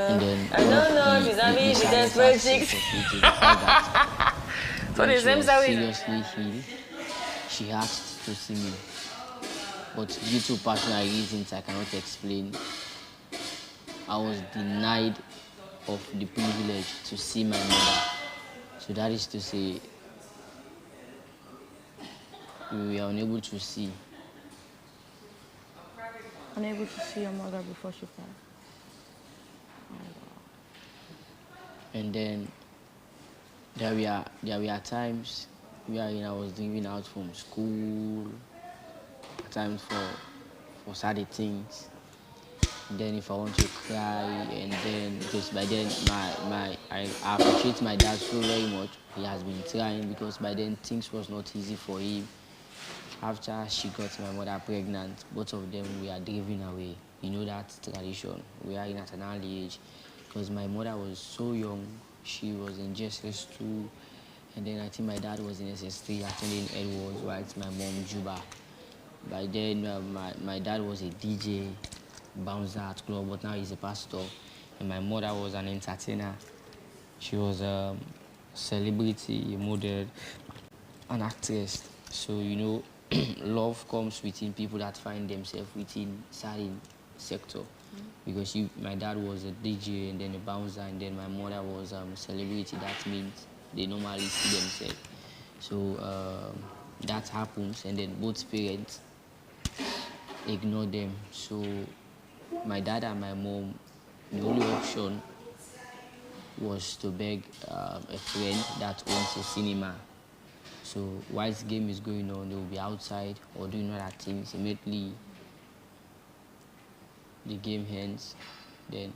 And then I don't know if it's having the desperate chicks. So the same seriously healed, she asked to see me. But due to personal reasons I cannot explain, I was denied of the privilege to see my mother. So that is to say, we were unable to see. Unable to see your mother before she passed. And then there were times where I was leaving out from school, at times for sad things. And then if I want to cry, and then because by then I appreciate my dad so very much. He has been trying, because by then things was not easy for him. After she got my mother pregnant, both of them were driven away. You know that tradition. We are in at an early age, because my mother was so young. She was in JSS2, and then I think my dad was in SS3 attending Edwards, whilst my mom Juba. By then, my dad was a DJ, bouncer at club, but now he's a pastor. And my mother was an entertainer. She was a celebrity, a model, an actress. So, you know, love comes within people that find themselves within certain sector. Because my dad was a DJ and then a bouncer, and then my mother was a celebrity. That means they normally see themselves. So that happens, and then both parents ignore them. So my dad and my mom, the only option was to beg a friend that owns a cinema. So while the game is going on, they will be outside or doing other things. Immediately the game ends, then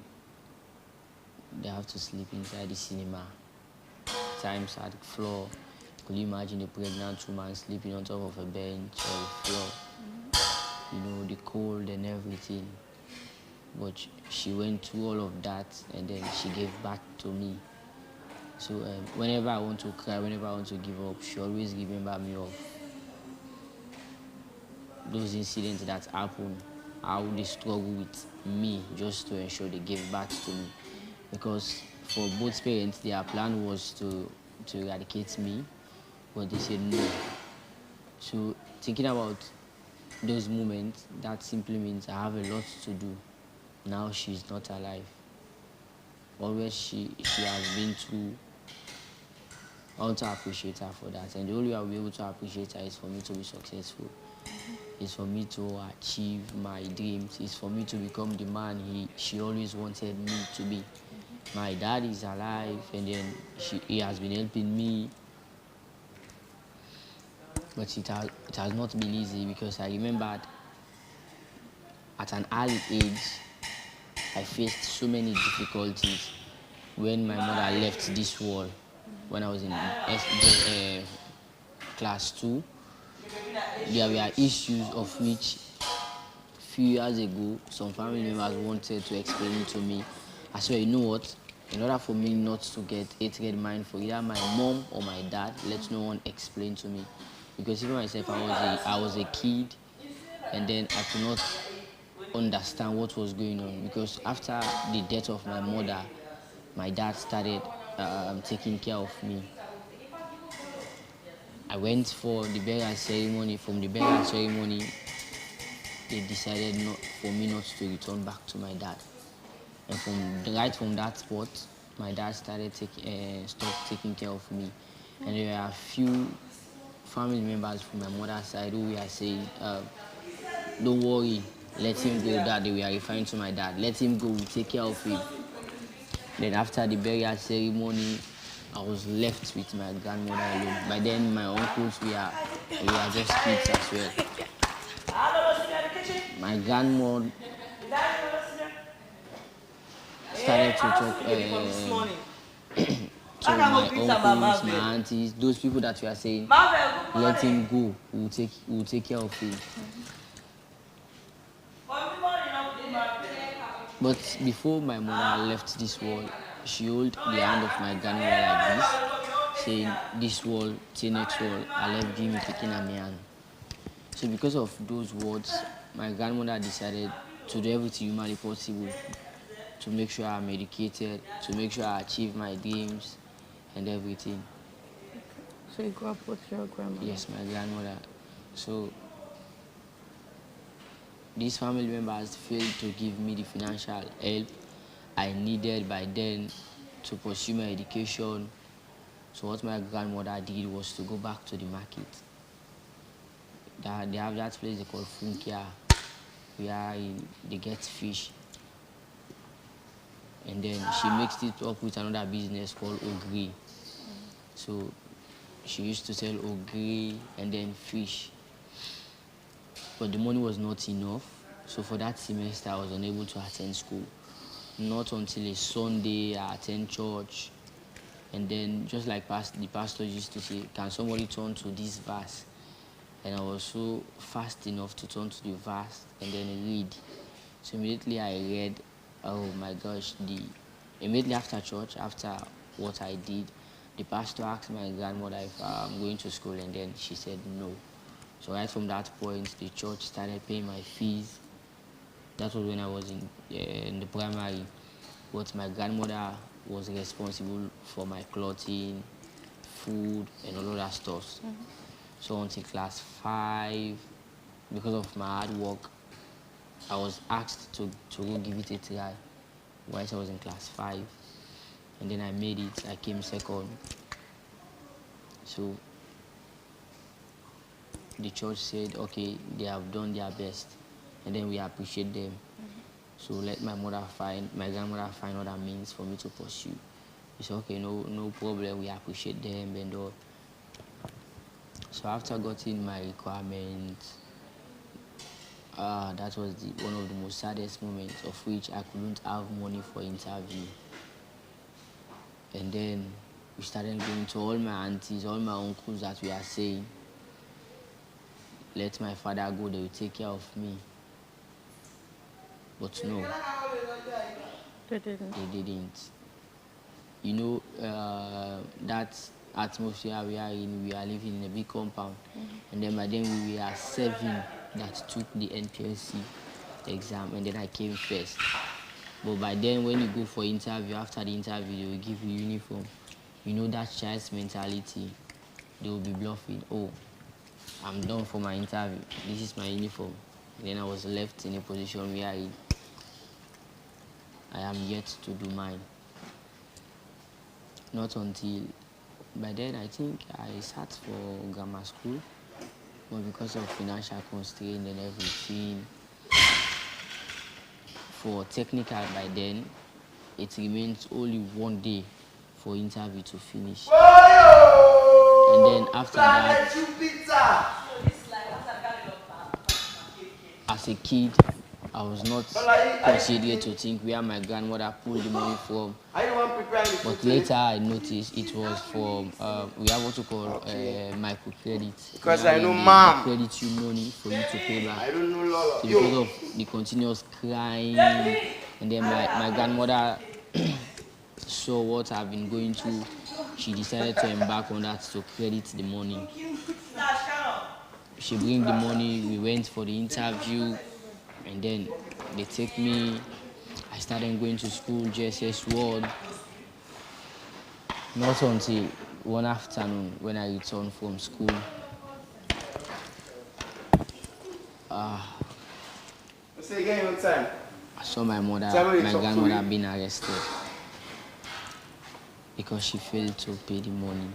they have to sleep inside the cinema. Times at the floor. Could you imagine a pregnant woman sleeping on top of a bench or a floor? You know, the cold and everything. But she went through all of that, and then she gave back to me. So whenever I want to cry, whenever I want to give up, she always remember me of those incidents that happen, how they struggle with me just to ensure they give back to me. Because for both parents, their plan was to eradicate me, but they said no. So thinking about those moments, that simply means I have a lot to do. Now she's not alive. Always she has been through. I want to appreciate her for that. And the only way I'll be able to appreciate her is for me to be successful. It's for me to achieve my dreams. It's for me to become the man she always wanted me to be. My dad is alive, and then he has been helping me. But it has not been easy, because I remembered at an early age, I faced so many difficulties when my mother left this world. When I was in class 2, there were issues of which a few years ago, some family members wanted to explain to me. I said, you know what? In order for me not to get hatred mind for either my mom or my dad, let no one explain to me. Because even myself, I was a kid, and then I could not understand what was going on. Because after the death of my mother, my dad started taking care of me. I went for the burial ceremony. From the burial ceremony, they decided for me not to return back to my dad. And right from that spot, my dad started stopped taking care of me. And there were a few family members from my mother's side who were saying, don't worry, let him go, Dad. They were referring to my dad. Let him go, we'll take care of him. Then after the burial ceremony, I was left with my grandmother alone. By then, my uncles were just kids as well. My grandmother started to talk to my uncles, my aunties, those people that were saying, let him go, we'll take care of him. But before my mother left this world, she held the hand of my grandmother like this, saying, this world, till next world, I left Jimmy picking a man. So because of those words, my grandmother decided to do everything humanly possible to make sure I'm educated, to make sure I achieve my dreams and everything. So you grew up with your grandmother? Yes, my grandmother. So these family members failed to give me the financial help I needed by then to pursue my education. So what my grandmother did was to go back to the market. They have that place they call Funkia, where they get fish. And then she mixed it up with another business called Ogri. So she used to sell Ogri and then fish. But the money was not enough. So for that semester, I was unable to attend school. Not until a Sunday, I attend church. And then just like the pastor used to say, can somebody turn to this verse? And I was so fast enough to turn to the verse and then read. So immediately I read, oh my gosh, immediately after church, after what I did, the pastor asked my grandmother if I'm going to school, and then she said no. So right from that point, the church started paying my fees. That was when I was in the primary. But my grandmother was responsible for my clothing, food, and all other stuff. Mm-hmm. So until class 5, because of my hard work, I was asked to go give it a try whilst I was in class 5. And then I made it. I came second. So the church said, okay, they have done their best, and then we appreciate them. Mm-hmm. So let my grandmother find other means for me to pursue. He said, okay, no problem, we appreciate them and all. So after getting my requirements, that was one of the most saddest moments, of which I couldn't have money for interview. And then we started going to all my aunties, all my uncles that we are saying, let my father go, they will take care of me. But no, they didn't. They didn't. You know, that atmosphere we are in, we are living in a big compound. Mm-hmm. And then by then we were 7 that took the NPLC exam, and then I came first. But by then when you go for interview, after the interview, they will give you uniform. You know that child's mentality. They will be bluffing. Oh, I'm done for my interview. This is my uniform. And then I was left in a position where I am yet to do mine. Not until, by then I think I sat for grammar school, but because of financial constraint and everything, for technical by then, it remains only 1 day for interview to finish. And then after that, as a kid, I was not considered to think where my grandmother pulled the money from. But later I noticed it was from, we have what we call microcredit. Because I know mom. Credit you money for you to pay back. I don't know Lola. So because of the continuous crying, and then my grandmother saw what I've been going through, she decided to embark on that to credit the money. She bring the money, we went for the interview, and then they take me. I started going to school, JSS 1. Not until one afternoon when I returned from school, I saw my grandmother being arrested because she failed to pay the money.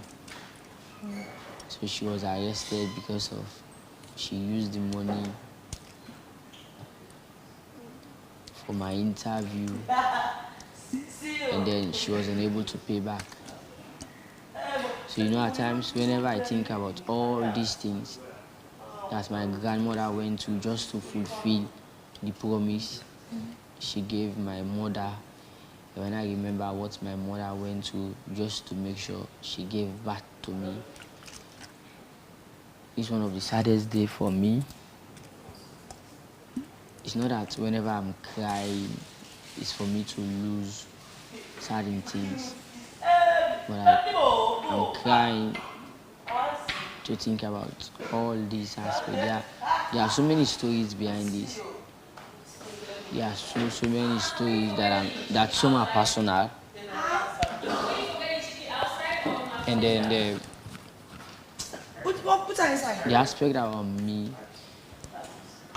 So she was arrested because of she used the money for my interview, and then she was unable to pay back. So you know, at times whenever I think about all these things that my grandmother went to just to fulfill the promise she gave my mother, and when I remember what my mother went to just to make sure she gave back to me, it's one of the saddest days for me. It's not that whenever I'm crying, it's for me to lose certain things, but I'm crying to think about all these aspects. There are so many stories behind this. There are so many stories that some are personal, and then the aspect about me,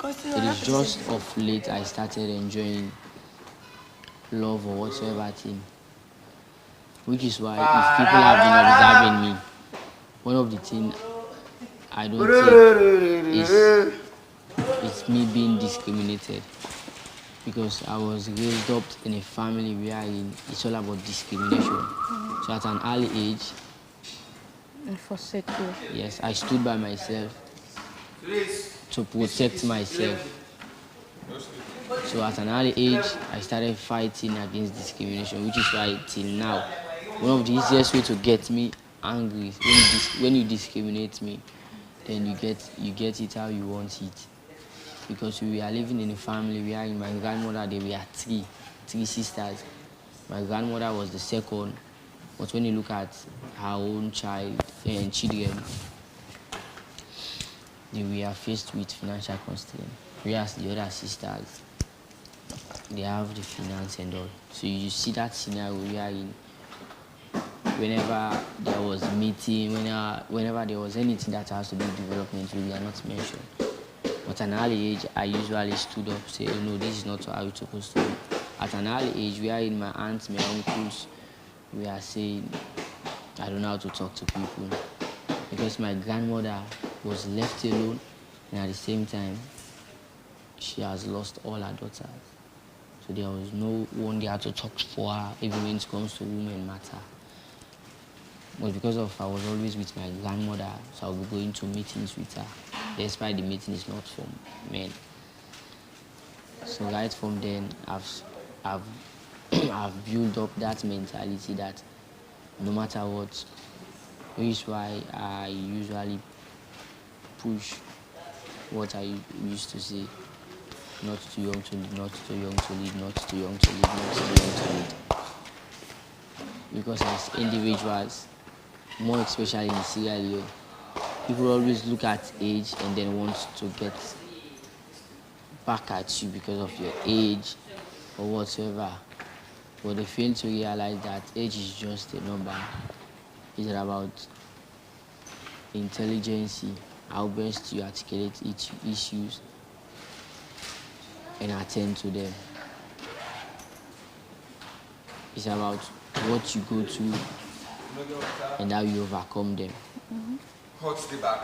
it is just of late I started enjoying love or whatsoever thing, which is why if people have been observing me, one of the things I don't think is me being discriminated, because I was raised up in a family where it's all about discrimination. So at an early age, And forsake you. yes, I stood by myself to protect myself. So at an early age, I started fighting against discrimination, which is why till now, one of the easiest way to get me angry is when you discriminate me, then you get it how you want it. Because we are living in a family where in my grandmother there were three sisters. My grandmother was the second, but when you look at her own child and children, they were faced with financial constraints, whereas the other sisters, they have the finance and all. So you see that scenario wherein whenever there was a meeting, whenever there was anything that has to do with development, we are not mentioned. But at an early age, I usually stood up, say, oh, no, this is not how it's supposed to be. At an early age, wherein my aunts, my uncles, we are saying, I don't know how to talk to people. Because my grandmother was left alone, and at the same time, she has lost all her daughters. So there was no one there to talk for her, even when it comes to women matter. But because of I was always with my grandmother, so I'll be going to meetings with her, despite the meeting is not for men. So right from then, I've I've built up that mentality that no matter what, which is why I usually push what I used to say: not too young to lead, not too young to lead, not too young to lead, not too young to lead. Because as individuals, more especially in Sierra Leone, people always look at age and then want to get back at you because of your age or whatsoever. But they fail to realize that age is just a number. It's about intelligence, how best you articulate issues and attend to them. It's about what you go through and how you overcome them. Hold the back.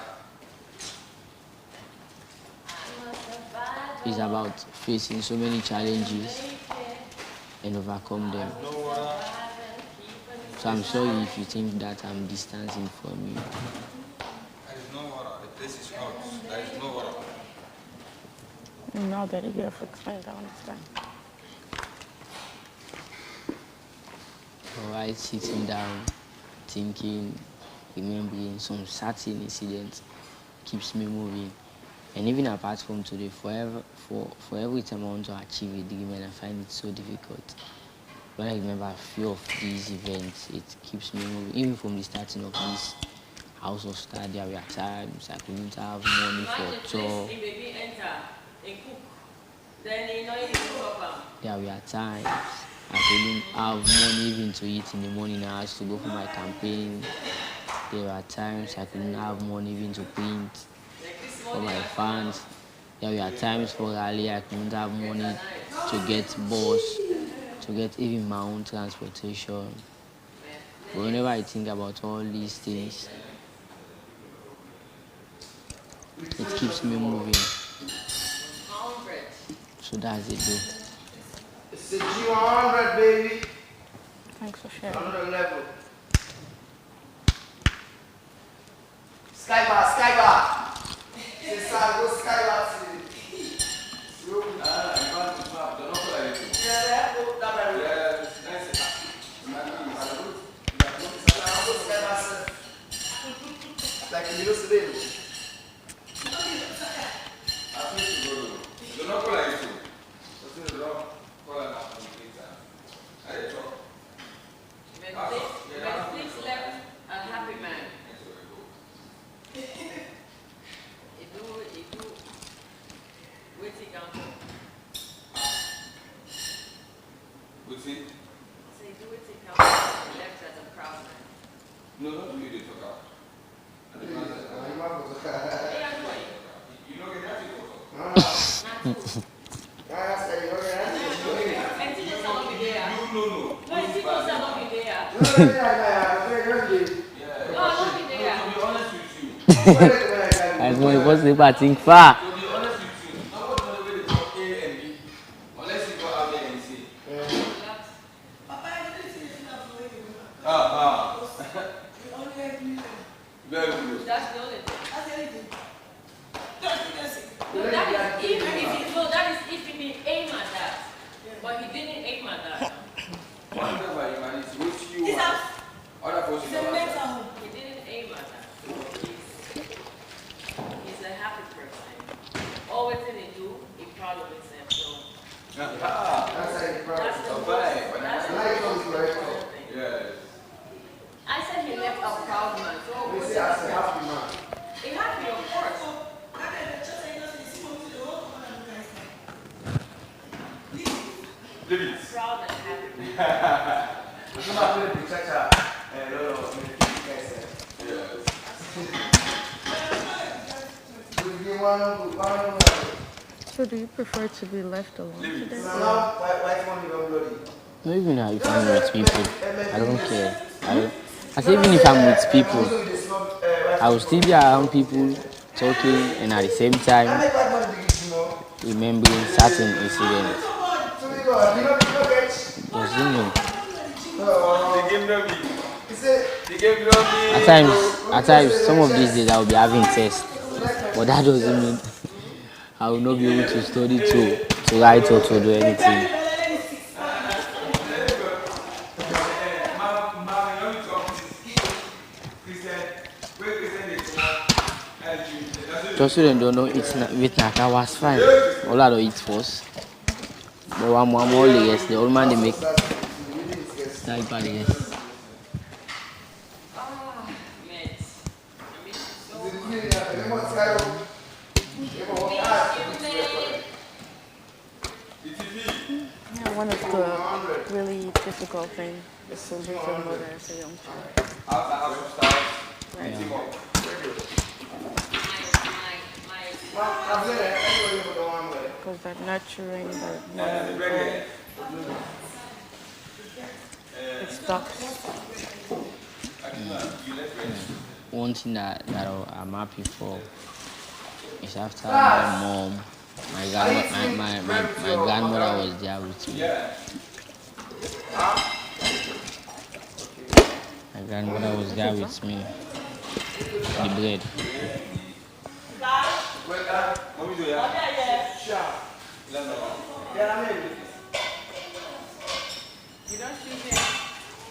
It's about facing so many challenges and overcome them. So I'm sorry if you think that I'm distancing from you. There is no water. The place is hot. There is no water. Now that you have explained, I understand. Alright, sitting down, thinking, remembering some certain incidents keeps me moving. And even apart from today, for every time I want to achieve a dream and I find it so difficult. When I remember a few of these events, it keeps me moving. Even from the starting of this house of study, there were times I couldn't have money for tour. There were times I couldn't have money even to eat in the morning. I had to go for my campaign. There were times I couldn't have money even to print for my fans. There were times for rally I couldn't have money to get bus, to get even my own transportation. But whenever I think about all these things, it keeps me moving. So that's it, though. It's the G100, baby. Thanks for sharing. 100 level. Skybar. This side, go Skybar. Like you used to be. see? Say, do it to count. Left as a crowd. No, not you, they talk out. And the man said, Hey, I'm going. you know, get that people. Not two. And Tito Salon be there. No. No, and Tito Salon be there. Yeah. No, I won't be there. To be honest with you, I know it was the batting far. to be honest with you, nobody knows where they talk A and B. Unless you go out there and see. Very good. That's the only thing. No, that is if he didn't aim at that. But he didn't aim at that. Whatever you manage, which you want. Other person don't want that. He didn't aim at that. He's a happy person. Always thing he do, he proud of himself. So that's the Alright, but that's the that's most important thing. yes. I said he left a proud man. So he happy, of course. Leave it. Proud and happy. So do you prefer to be left alone today? No, even if I'm with people, I don't care. I say even if I'm with people, I will still be around people talking and at the same time remembering certain incidents. Just, you know, The game don't be. The game don't be. at times, some of these days I will be having tests, but that doesn't mean I will not be able to study to write or to do anything. Just so they don't know, it's not with Naka was fine. All I do eat first. But one more yes, the old man they make type of yes. Yeah, one of the really difficult things is to lose your mother as a young child. Because that nurturing, that loving, it stops. One thing that I'm happy for is after my mom, my grandmother was there with me. My grandmother was there with me. The bread.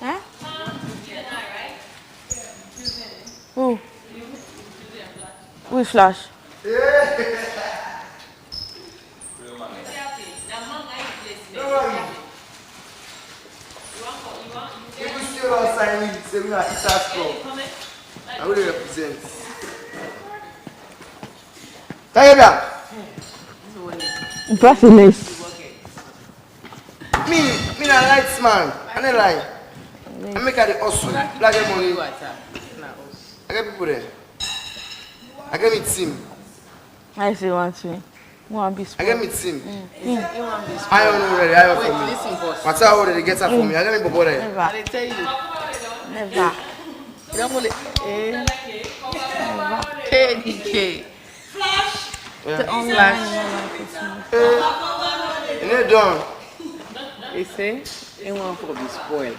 Huh? Who? With Flash? I will represent. Tayabia. Impressiveness. Me na lights man. I don't lie. I make her the hustle. Like get money. I get people there. I get me team. I say one thing. One be I spoiled. get me team. I don't know already. I for me. What's how already get her for me? I get me bobo there. Never. I tell you, Never. you don't want KDK. The only one in my life is me. You know done. They say, they want to be spoiled.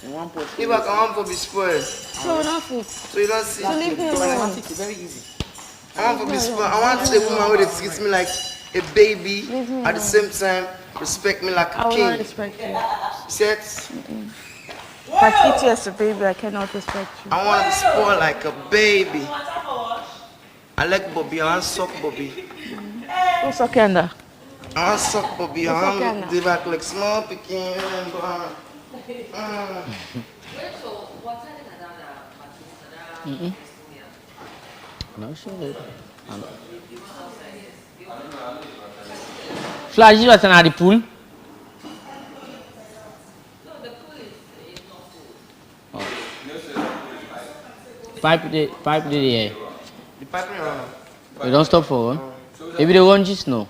They want to If I can want to be spoiled, So enough it. so you don't see. So leave me alone. It's very easy. I want to be spoiled. I want the woman who treats me like a baby, Leave me at the same time respect me like I a will not king. respect you. Set. If I treat you as a baby, I cannot respect you. I want to be spoiled like a baby. I like Bobby. I want to suck Bobby. Who's Okenda? I want to suck Bobby. I It's okay want now. to do back like small picking. No, sure. Flash, you was at the pool? pipe the air. The pipe me run. You don't stop for one. Maybe the one just no.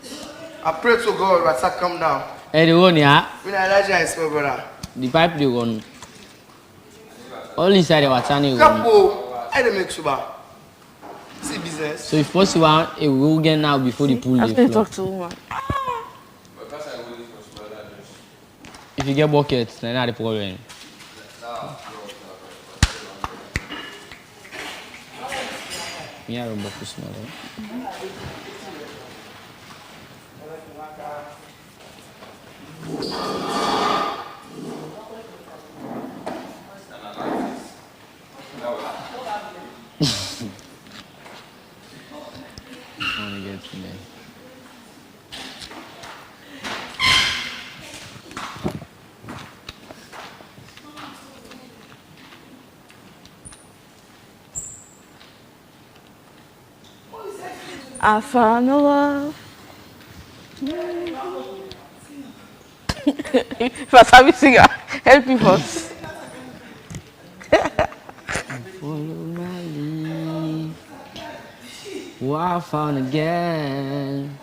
I pray to God, but I come down. Hey, the one yeah. When I Elijah and small brother. The pipe the one. All inside the water ni one. Kapo, I don't make sugar. See business. So if possible, it will get now before the pool. I was going to talk to woman. If you get buckets, then not the problem. Yeah, I'm about to smell it. I want to get to there. I found the love. First, have you sing? Help me first. Follow my lead. Who I found again.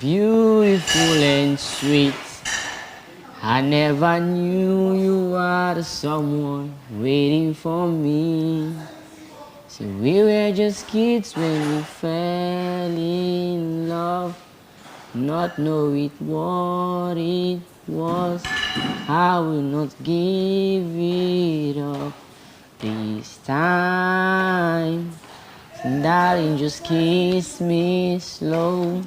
Beautiful and sweet. I never knew you were the someone waiting for me. So we were just kids when we fell in love, not know it what it was. I will not give it up this time. So darling, just kiss me slow.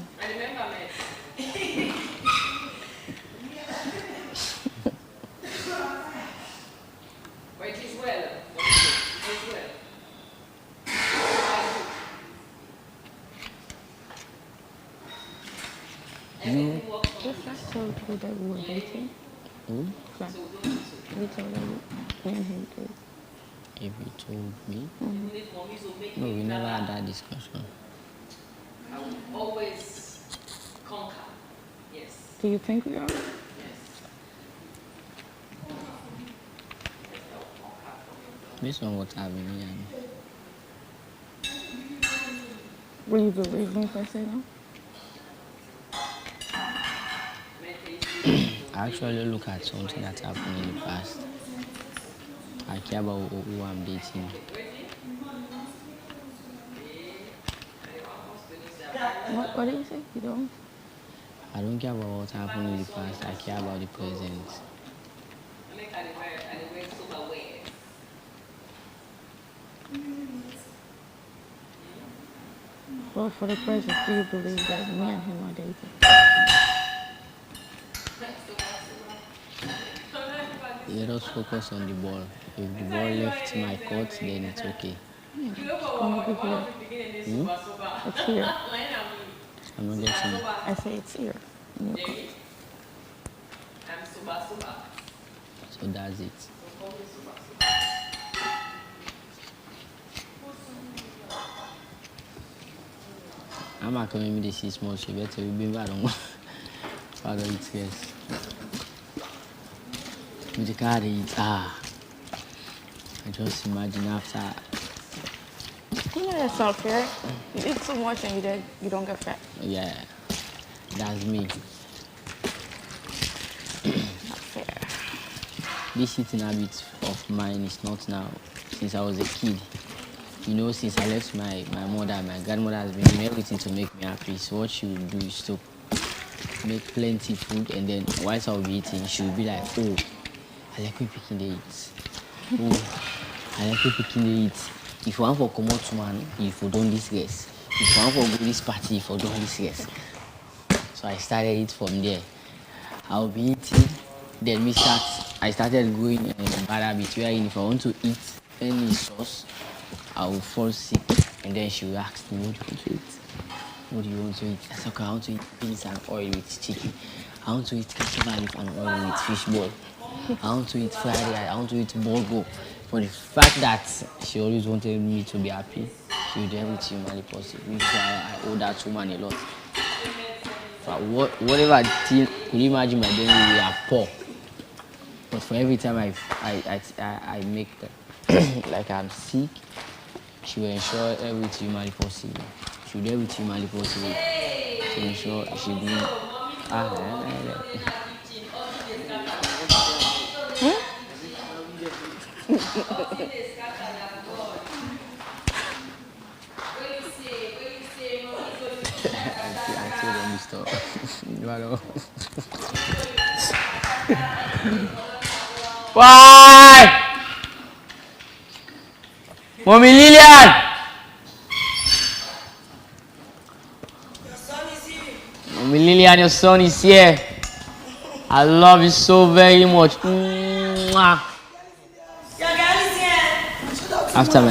I told you that we were dating. Like, we told them me and him did. If you told me, no, we never had that discussion. I will always conquer. Yes. Do you think we are? Yes. Based on what I've been hearing, Will you believe me if I say no? I actually look at something that happened in the past. I care about who I'm dating. What do you say? You don't? I don't care about what happened in the past. I care about the present. Well, for the present, do you believe that me and him are dating? Let us focus on the ball. If the ball left my court, then it's okay. It's gonna be here. It's here. I'm not getting it. I say it's here. In your court. So that's it. I'm not coming with the 6 months. You better be bad on father it yes. With the car it I just imagine after. You know that's not fair. You eat too much and you don't get fat. Yeah, that's me. Not fair. This eating habit of mine is not now. Since I was a kid, you know, since I left my mother, my grandmother has been doing everything to make me happy. So what she would do is to make plenty food, and then whilst I'll be eating, she will be like, "Oh, I like you picking the eat. Oh, I like you picking the eat. If you want for come out man, if you don't this guess. If you want for go this party, if you don't this guess." So I started it from there. I'll be eating, then I started going bad habit wherein if I want to eat any sauce, I will fall sick, and then she will ask me, "What do you want to eat? What do you want to eat?" I said, "Okay, I want to eat beans and oil with chicken. I want to eat cassava leaf and oil with fish ball. I want to eat fried rice. I want to eat burger." For the fact that she always wanted me to be happy, she would do everything humanly possible, which I owe that woman a lot. For whatever thing, could you imagine my daily we are poor. But for every time I make that, like I'm sick, she will ensure everything humanly possible. She will do everything humanly possible to ensure she be. Why? Mommy Lillian! Mommy Lillian, your son is here. I love you so very much. Mwah. After my